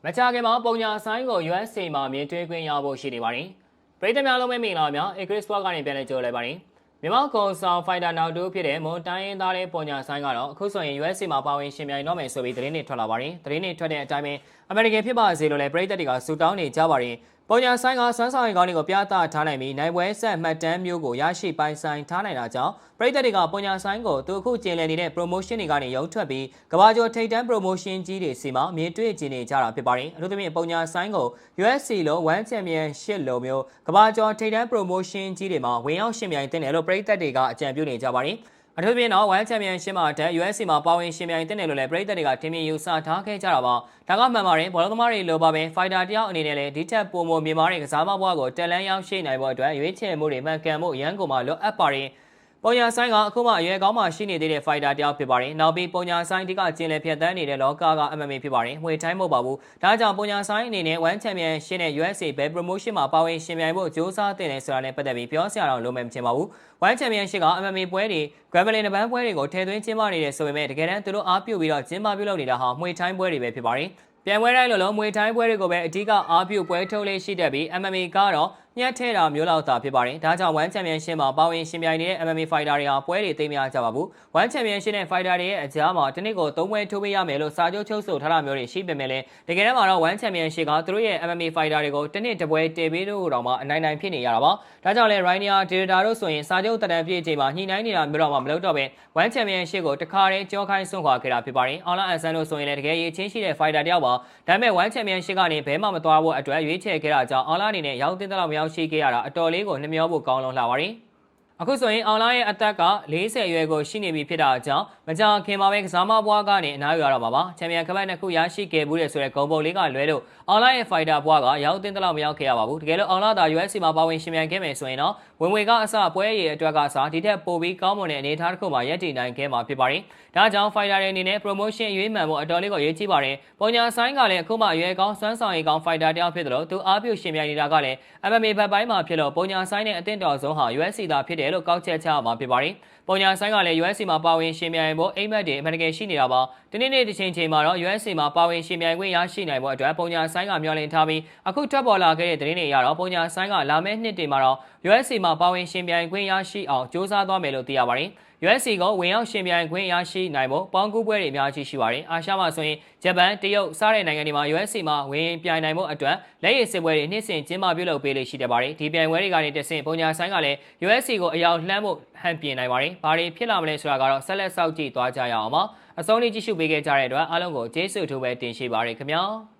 မကြာခင်မှာပုံညာဆိုင်ကို USA မှာမြင်တွေ့ခွင့်ရဖို့ရှိနေပါတယ်။ပြည်သူများလုံးပဲမင်္ဂလာများ Chris Park ကနေပြန်လည်ကြိုလိုက်ပါတယ်။မြန်မာကွန်ဆောင်ဖိုင်တာနောက်တူဖြစ်တဲ့မွန်တိုင်းရင်းသားတဲ့ပုံညာဆိုင်ကတော့အခုဆိုရင် USA မှာပါဝင်ရှင်ပြိုင်တော့မယ်ဆိုပြီးသတင်းတွေထွက်လာပါတယ်။သတင်းတွေထွက်တဲ့အတိုင်းပဲအမေရိကန်ဖြစ်ပါစေလို့လည်းပြည်သက်တွေကဆူတောင်းနေကြပါတယ်။ပုံညာဆိုင်ကစွမ်းဆောင်ရည်ကောင်းတွေကိုပြသထားနိုင်ပြီးနိုင်ပွဲဆက်မှတ်တမ်းမျိုးကိုရရှိပိုင်ဆိုင်ထားနိုင်တာကြောင့်ပြည်သက်တွေကပုံညာဆိုင်ကိုသူအခုကျင်းလည်နေတဲ့ promotion တွေကနေရုံထွက်ပြီးကဘာကျော်ထိပ်တန်း promotion ကြီးတွေစီမှာမြင်တွေ့ကျင်နေကြတာဖြစ်ပါတယ်။အထူးသဖြင့်ပုံညာဆိုင်ကို USC လို့ One Championship လို့မျိုးကဘာကျော်ထိပ်တန်း promotion ကြီးတွေမှာဝင်ရောက်ရှင်ပြိုင်တင်တယ်လို့ပြည်သက်တွေကအကြံပြုနေကြပါတယ်။အထူးသဖြင့်တော့ One Championship မှာတက် USC မှာပါဝင်ရှင်ပြိုင်တင်တယ်လို့လည်းပြည်သက်တွေကထင်မြင်ယူဆထားခဲ့ကြတာပါ။ဒါကမှန်ပါတယ်ဘောလုံးသမားတွေလိုပါပဲ fighter တယောက်အနေနဲ့လည်းဒီထက်ပိုမိုမြင်မာတဲ့ကစားမဘွားကိုတက်လန်းရောက်ရှိနိုင်ဖို့အတွက်ရွေးချယ်မှုတွေမှန်ကန်မှုရန်ကုန်မှာလိုအပ်ပါတယ်။ပုံညာဆိုင်ကအခုမှအရွယ်ကောင်းမှရှိနေသေးတဲ့ fighter တယောက်ဖြစ်ပါတယ်။နောက်ပြီးပုံညာဆိုင်ဒီကကျင်းလေဖြတ်တန်းနေတဲ့လောကက MMA ဖြစ်ပါတယ်။ငွေတိုင်းမဟုတ်ပါဘူး။ဒါကြောင့်ပုံညာဆိုင်အနေနဲ့ One Championship နဲ့ USA ဘယ် promotion မှာပါဝင်ရှင်ပြိုင်ဖို့ကြိုးစားတင်နေဆိုတာနဲ့ပတ်သက်ပြီးပြောစရာတော့လုံးမထင်ပါဘူး။ One Championship က MMA ပွဲတွေ Grappling တပန်းပွဲတွေကိုထည့်သွင်းကျင်းပနေတယ်ဆိုပေမဲ့တကယ်တမ်းသူတို့အားပြုပြီးတော့ကျင်းပပြုလုပ်နေတာဟာငွေတိုင်းပွဲတွေပဲဖြစ်ပါတယ်။ပြန်ပွဲတိုင်းလိုငွေတိုင်းပွဲတွေကိုပဲအဓိကအားပြုပွဲထုတ်လေးရှိတတ်ပြီး MMA ကတော့ညှက်ထဲတာမျိုးလောက်သာဖြစ်ပါတယ်။ဒါကြောင့် One Championship မှာပါဝင်ရှင်ပြိုင်နေတဲ့ MMA fighter တွေဟာပွဲတွေသိမ်းမရကြပါဘူး။ One Championship နဲ့ fighter တွေရဲ့အကြားမှာတစ်နှစ်ကို3ပွဲထိုးပေးရမယ်လို့စာချုပ်ချုပ်ဆိုထားတာမျိုးတွေရှိပေမဲ့လည်းတကယ်တမ်းမှာတော့ One Championship ကသူတို့ရဲ့ MMA fighter တွေကိုတစ်နှစ်တစ်ပွဲတည်ပေးလို့တော့မှအနိုင်ဖြစ်နေရတာပါ။ဒါကြောင့်လည်း Rainier Data တို့ဆိုရင်စာချုပ်တက်တန်းပြည့်ချိန်မှာညှိနှိုင်းနေတာမျိုးတော့မှမလုပ်တော့ပဲ One Championship ကိုတခါတည်းကြောခိုင်းဆွန့်ခွာခဲ့တာဖြစ်ပါတယ်။ Alan Anson တို့ဆိုရင်လည်းတကယ်ရည်ချင်းရှိတဲ့ fighter တယောက်ပါ။ဒါပေမဲ့ One Championship ကနေဘဲမှမသွားဖို့အတွက်ရွေးချယ်ခဲ့တာကြောင့် Alan အနေနဲ့ရောက်တင်တဲ့လောက်မရောက်ရှိခဲ့ရတာအတော်လေးကိုနှမျောဖို့ကောင်းလုံးလှပါတယ်။အခုဆိုရင်အောင်လာရဲ့အသက်က40အရွယ်ကိုရှိနေပြီဖြစ်တာကြောင့်မကြာခင်မှာပဲကစားမဘွားကနေအနားယူရတော့မှာပါချန်ပီယံကပတ်နှစ်ခုရရှိခဲ့ဘူးတဲ့ဆိုတဲ့ဂုဏ်ပုံလေးကလွဲလို့အောင်လာရဲ့ဖိုက်တာဘွားကရောက်တင်တဲ့လောက်မရောက်ခဲ့ရပါဘူးတကယ်လို့အောင်လာသာ UFC မှာပါဝင်ရှင်ပြိုင်ခဲ့မယ်ဆိုရင်တော့ဝင်ငွေကအစပွဲရည်အတွက်ကစားဒီထက်ပိုပြီးကောင်းမွန်တဲ့အနေအထားတစ်ခုမှာရပ်တည်နိုင်ခဲ့မှာဖြစ်ပါတယ်ဒါကြောင့်ဖိုက်တာတွေအနေနဲ့ promotion ရွေးမှန်ဖို့အတော်လေးကိုရေးကြည့်ပါတယ်ပုံညာဆိုင်ကလည်းအခုမှအရွယ်ကောင်းစွမ်းဆောင်ရည်ကောင်းဖိုက်တာတယောက်ဖြစ်တယ်လို့သူအားပြုရှင်ပြိုင်နေတာကလည်း MMA ဘက်ပိုင်းမှာဖြစ်လို့ပုံညာဆိုင်နဲ့အသင့်တော်ဆုံးဟာ UFC သာဖြစ်တယ်လို့ကောက်ချက်ချမှာဖြစ်ပါတယ်ပုံညာဆိုင်ကလည်း UFC မှာပါဝင်ရှင်ပြိုင်ဖို့အိမ်မက်တွေအမှန်တကယ်ရှိနေတာပါဒီနေ့တစ်ချိန်မှာတော့ UFC မှာပါဝင်ရှင်ပြိုင်ခွင့်ရရှိနိုင်ဖို့အတွက်ပုံညာဆိုင်ကမျှော်လင့်ထားပြီးအခုထွက်ပေါ်လာခဲ့တဲ့သတင်းတွေအရတော့ပုံညာဆိုင်ကလာမယ့်နှစ်တွေမှာတော့ UFC မှာပါဝင်ရှင်ပြိုင်ခွင့်ရရှိအောင်စ조사သွားမယ်လို့သိရပါတယ်UFC ကိုဝင်ရောက်ရှင်ပြိုင်ခွင့်ရရှိနိုင်ဖို့ပေါင်းကူးပွဲတွေအများကြီးရှိပါတယ်အာရှမှာဆိုရင်ဂျပန်တရုတ်စတဲ့နိုင်ငံတွေမှာ UFC မှာဝင်ပြိုင်နိုင်ဖို့အတွက်လက်ရည်စစ်ပွဲတွေနှစ်စဉ်ကျင်းပပြုလုပ်ပေးလေ့ရှိတယ်ပါတယ်ဒီပြိုင်ပွဲတွေကနေတဆင့်ပုံညာဆိုင်ကလည်း UFC ကိုအရောက်လှမ်းဖို့ဟန်ပြင်နိုင်ပါတယ်ဘာတွေဖြစ်လာမလဲဆိုတာကတော့ဆက်လက်စောင့်ကြည့်သွားကြရအောင်ပါအဆုံးလေးကြည့်ရှုပေးခဲ့ကြတဲ့အတွက်အားလုံးကိုကျေးဇူးအထူးပဲတင်ရှိပါရခင်ဗျာ